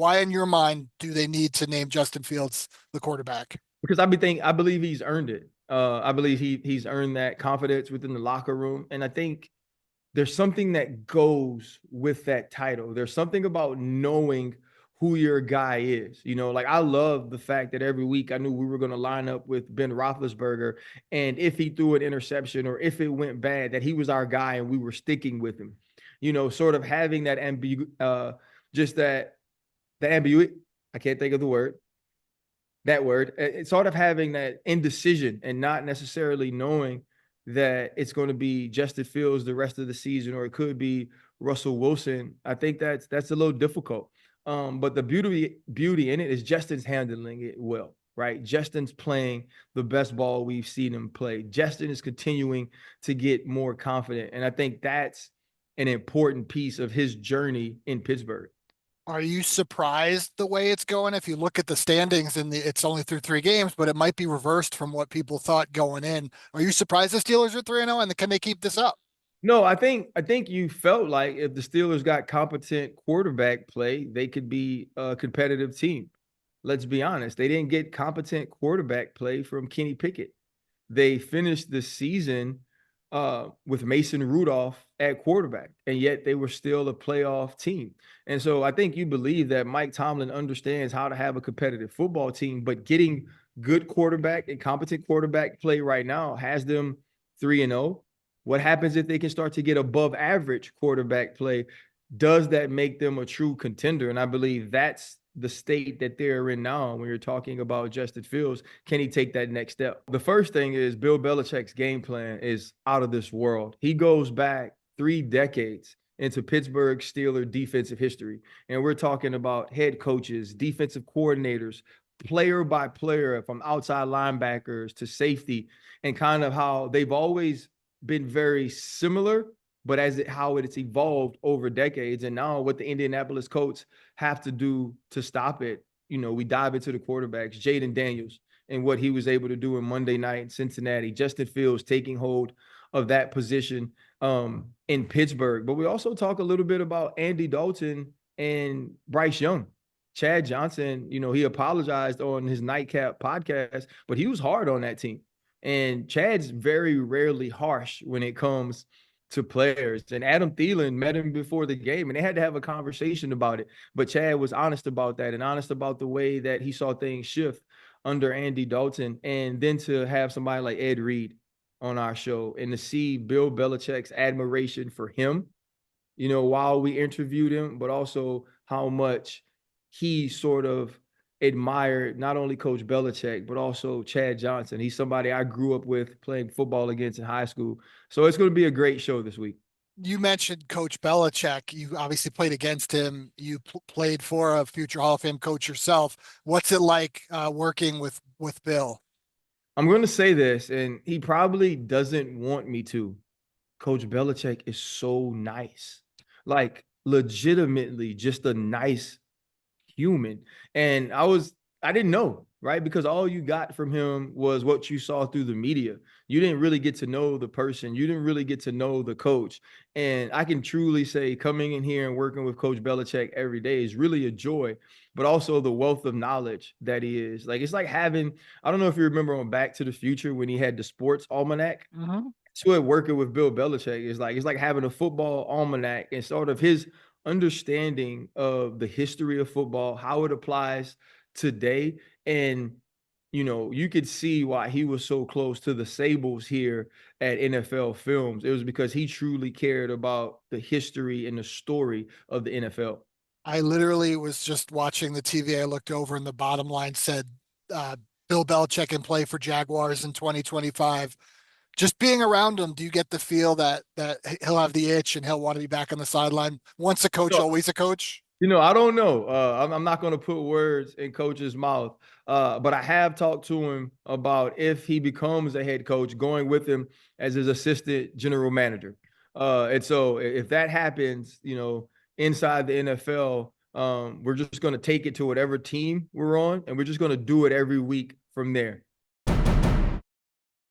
Why, in your mind, do they need to name Justin Fields the quarterback? Because I believe he's earned it. I believe he's earned that confidence within the locker room, and I think there's something that goes with that title. There's something about knowing who your guy is. Like I love the fact that every week I knew we were going to line up with Ben Roethlisberger, and if he threw an interception or if it went bad, that he was our guy and we were sticking with him. Sort of having that just that ambiguity. I can't think of the word. That word. It's sort of having that indecision and not necessarily knowing that it's going to be Justin Fields the rest of the season, or it could be Russell Wilson. I think that's a little difficult. But the beauty in it is Justin's handling it well, right? Justin's playing the best ball we've seen him play. Justin is continuing to get more confident, and I think that's an important piece of his journey in Pittsburgh. Are you surprised the way it's going? If you look at the standings and it's only through 3 games, but it might be reversed from what people thought going in. Are you surprised the Steelers are 3-0 and can they keep this up? No, I think you felt like if the Steelers got competent quarterback play, they could be a competitive team. Let's be honest. They didn't get competent quarterback play from Kenny Pickett. They finished the season with Mason Rudolph at quarterback, and yet they were still a playoff team. And so I think you believe that Mike Tomlin understands how to have a competitive football team, but getting good quarterback and competent quarterback play right now has them 3-0. What happens if they can start to get above average quarterback play? Does that make them a true contender? And I believe that's the state that they're in now when you're talking about Justin Fields. Can he take that next step? The first thing is Bill Belichick's game plan is out of this world. He goes back 3 decades into Pittsburgh Steelers defensive history. And we're talking about head coaches, defensive coordinators, player by player, from outside linebackers to safety, and kind of how they've always been very similar, but how it's evolved over decades. And now what the Indianapolis Colts have to do to stop it, we dive into the quarterbacks, Jaden Daniels, and what he was able to do in Monday night in Cincinnati, Justin Fields taking hold of that position in Pittsburgh. But we also talk a little bit about Andy Dalton and Bryce Young. Chad Johnson, he apologized on his Nightcap podcast, but he was hard on that team. And Chad's very rarely harsh when it comes to players. And Adam Thielen met him before the game, and they had to have a conversation about it. But Chad was honest about that and honest about the way that he saw things shift under Andy Dalton. And then to have somebody like Ed Reed on our show and to see Bill Belichick's admiration for him, while we interviewed him, but also how much he sort of admired not only Coach Belichick, but also Chad Johnson. He's somebody I grew up with playing football against in high school. So it's going to be a great show this week. You mentioned Coach Belichick. You obviously played against him. You played for a future Hall of Fame coach yourself. What's it like working with Bill? I'm going to say this, and he probably doesn't want me to. Coach Belichick is so nice, like legitimately just a nice human. And I didn't know, right? Because all you got from him was what you saw through the media. You didn't really get to know the person. You didn't really get to know the coach. And I can truly say coming in here and working with Coach Belichick every day is really a joy, but also the wealth of knowledge that he is. Like, it's like having, I don't know if you remember on Back to the Future when he had the sports almanac. Mm-hmm. So it working with Bill Belichick is like, it's like having a football almanac and sort of his understanding of the history of football, how it applies today. And, you could see why he was so close to the Sables here at NFL Films. It was because he truly cared about the history and the story of the NFL. I literally was just watching the TV. I looked over and the bottom line said uh, Bill Belichick can play for Jaguars in 2025. Just being around him, do you get the feel that he'll have the itch and he'll want to be back on the sideline? Once a coach, So, always a coach. I don't know. I'm not going to put words in coach's mouth, but I have talked to him about if he becomes a head coach, going with him as his assistant general manager. And so if that happens, inside the NFL, we're just going to take it to whatever team we're on, and we're just going to do it every week from there.